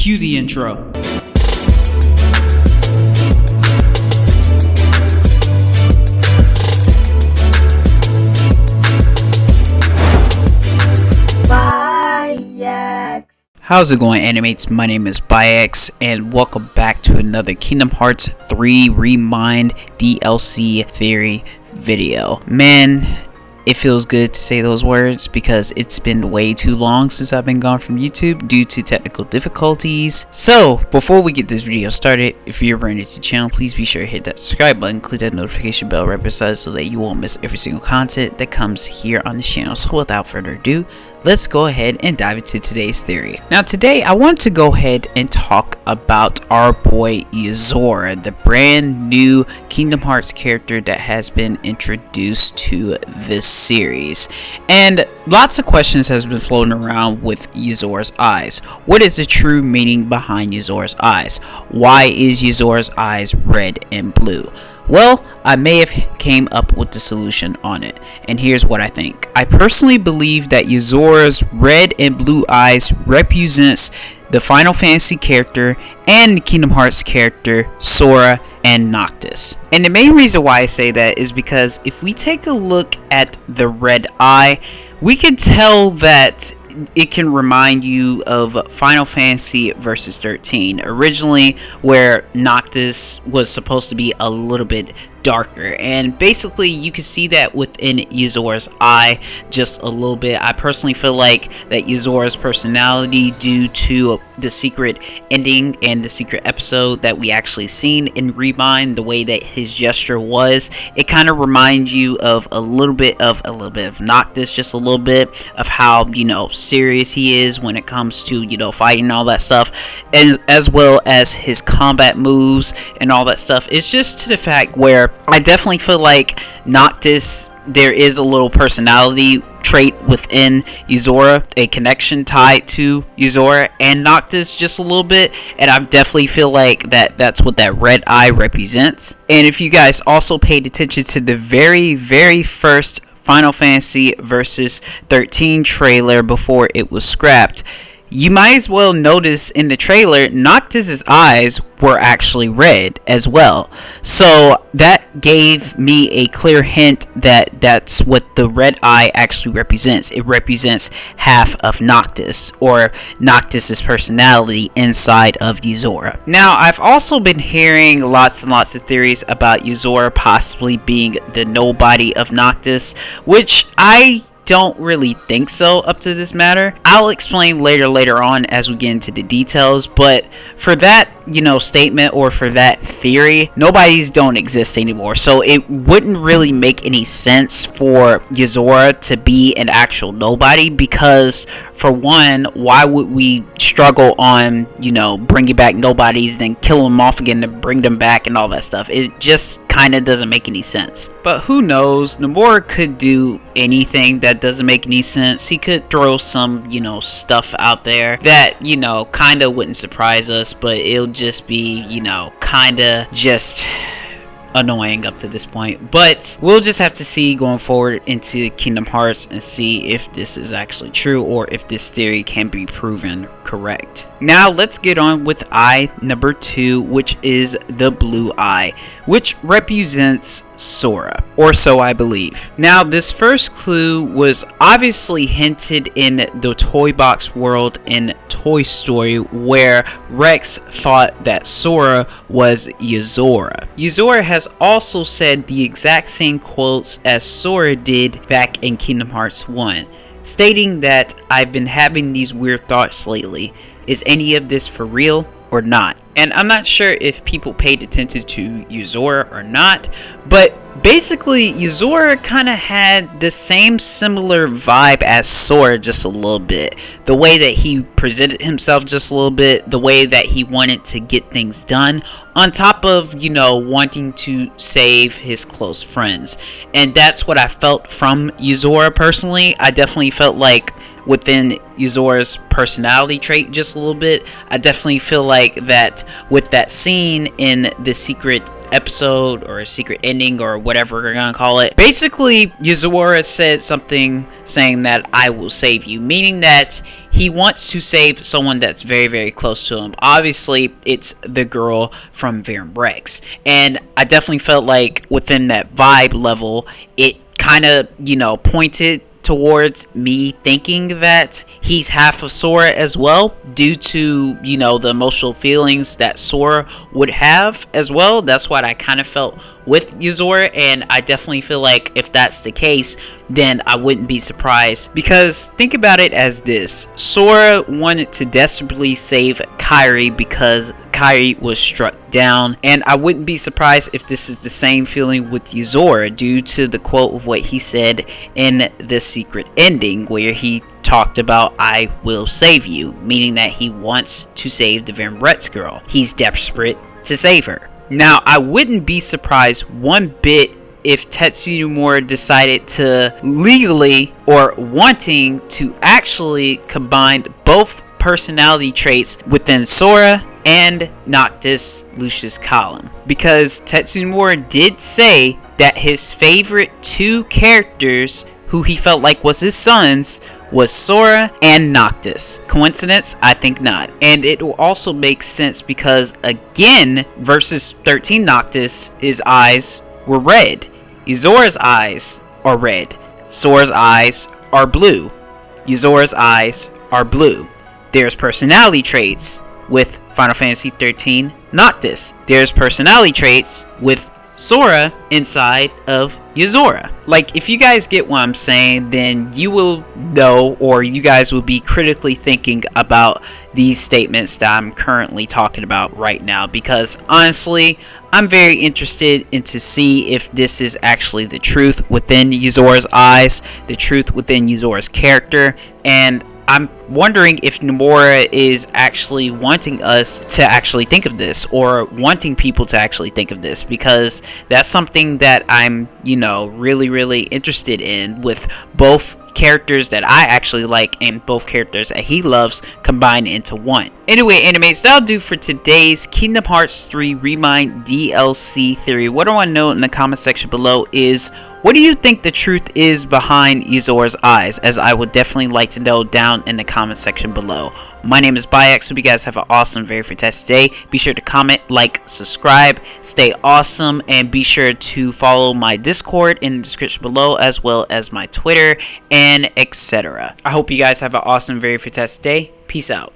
Cue the intro. How's it going, animates? My name is Byx, and welcome back to another Kingdom Hearts 3 ReMind DLC theory video. Man, it feels good to say those words because it's been way too long since I've been gone from YouTube due to technical difficulties. So, before we get this video started, if you're brand new to the channel, please be sure to hit that subscribe button, click that notification bell right beside so that you won't miss every single content that comes here on this channel. So without further ado, let's go ahead and dive into today's theory. Now today I want to go ahead and talk about our boy Yozora, the brand new Kingdom Hearts character that has been introduced to this series. And lots of questions has been floating around with Yozora's eyes. What is the true meaning behind Yozora's eyes? Why is Yozora's eyes red and blue? Well, I may have came up with the solution on it, and here's what I think. I personally believe that Yozora's red and blue eyes represents the Final Fantasy character and Kingdom Hearts character Sora and Noctis. And the main reason why I say that is because if we take a look at the red eye, we can tell that it can remind you of Final Fantasy Versus 13, originally where Noctis was supposed to be a little bit darker, and basically you can see that within Yozora's eye just a little bit. I personally feel like that Yozora's personality, due to the secret ending and the secret episode that we actually seen in ReMind, the way that his gesture was, it kind of reminds you of a little bit of Noctis, just a little bit of how, you know, serious he is when it comes to, you know, fighting and all that stuff, and as well as his combat moves and all that stuff. It's just to the fact where I definitely feel like Noctis, there is a little personality trait within Yozora, a connection tied to Yozora and Noctis just a little bit, and I definitely feel like that's what that red eye represents. And if you guys also paid attention to the very first Final Fantasy Versus 13 trailer before it was scrapped, you might as well notice in the trailer Noctis's eyes were actually red as well. So that gave me a clear hint that that's what the red eye actually represents. It represents half of Noctis, or Noctis's personality inside of Yozora. Now, I've also been hearing lots and lots of theories about Yozora possibly being the nobody of Noctis, which I don't really think so up to this matter. I'll explain later on as we get into the details, but for that, you know, statement, or for that theory, nobodies don't exist anymore, so it wouldn't really make any sense for Yozora to be an actual nobody, because for one, why would we struggle on, you know, bringing back nobodies, then kill them off again and bring them back and all that stuff? It just kind of doesn't make any sense. But who knows, Nomura could do anything that doesn't make any sense. He could throw some, you know, stuff out there that, you know, kind of wouldn't surprise us, but it'll just be, you know, kind of just annoying up to this point. But we'll just have to see going forward into Kingdom Hearts and see if this is actually true, or if this theory can be proven correct. Now let's get on with eye number 2, which is the blue eye, which represents Sora, or so I believe. Now, this first clue was obviously hinted in the toy box world in Toy Story, where Rex thought that Sora was Yozora. Yozora has also said the exact same quotes as Sora did back in Kingdom Hearts 1, stating that I've been having these weird thoughts lately. Is any of this for real or not? And I'm not sure if people paid attention to Yozora or not, but basically Yozora kind of had the same similar vibe as Sora, just a little bit. The way that he presented himself just a little bit, the way that he wanted to get things done, on top of, you know, wanting to save his close friends. And that's what I felt from Yozora personally. I definitely felt like within Yozora's personality trait just a little bit, I definitely feel like that with that scene in the secret episode or a secret ending or whatever we're gonna call it. Basically, Yozora said something saying that I will save you, meaning that he wants to save someone that's very, very close to him. Obviously, it's the girl from Verum Rex. And I definitely felt like within that vibe level, it kind of, pointed towards me thinking that he's half of Sora as well, due to, the emotional feelings that Sora would have as well. That's what I kind of felt with Yozora, and I definitely feel like if that's the case, then I wouldn't be surprised, because think about it as this: Sora wanted to desperately save Kairi because Kairi was struck down, and I wouldn't be surprised if this is the same feeling with Yozora, due to the quote of what he said in the secret ending, where he talked about I will save you, meaning that he wants to save the Verum Rex girl. He's desperate to save her. Now, I wouldn't be surprised one bit if Tetsuya decided to legally or wanting to actually combine both personality traits within Sora and Noctis Lucius column, because Tetsuya did say that his favorite two characters who he felt like was his sons was Sora and Noctis. Coincidence? I think not. And it will also make sense because, again, versus 13 Noctis, his eyes were red. Yozora's eyes are red. Sora's eyes are blue. Yozora's eyes are blue. There's personality traits with Final Fantasy 13 Noctis. There's personality traits with Sora inside of Yozora. Like, if you guys get what I'm saying, then you will know, or you guys will be critically thinking about these statements that I'm currently talking about right now, because honestly, I'm very interested in to see if this is actually the truth within Yozora's eyes, the truth within Yozora's character, and I'm wondering if Nomura is actually wanting us to actually think of this, or wanting people to actually think of this, because that's something that I'm, really interested in, with both characters that I actually like and both characters that he loves combined into one. Anyway, animates, that'll do for today's Kingdom Hearts 3 ReMind DLC theory. What I want to know in the comment section below is, what do you think the truth is behind Yozora's eyes? As I would definitely like to know down in the comment section below. My name is Byax. Hope you guys have an awesome, very fantastic day. Be sure to comment, like, subscribe, stay awesome, and be sure to follow my Discord in the description below, as well as my Twitter, and etc. I hope you guys have an awesome, very fantastic day. Peace out.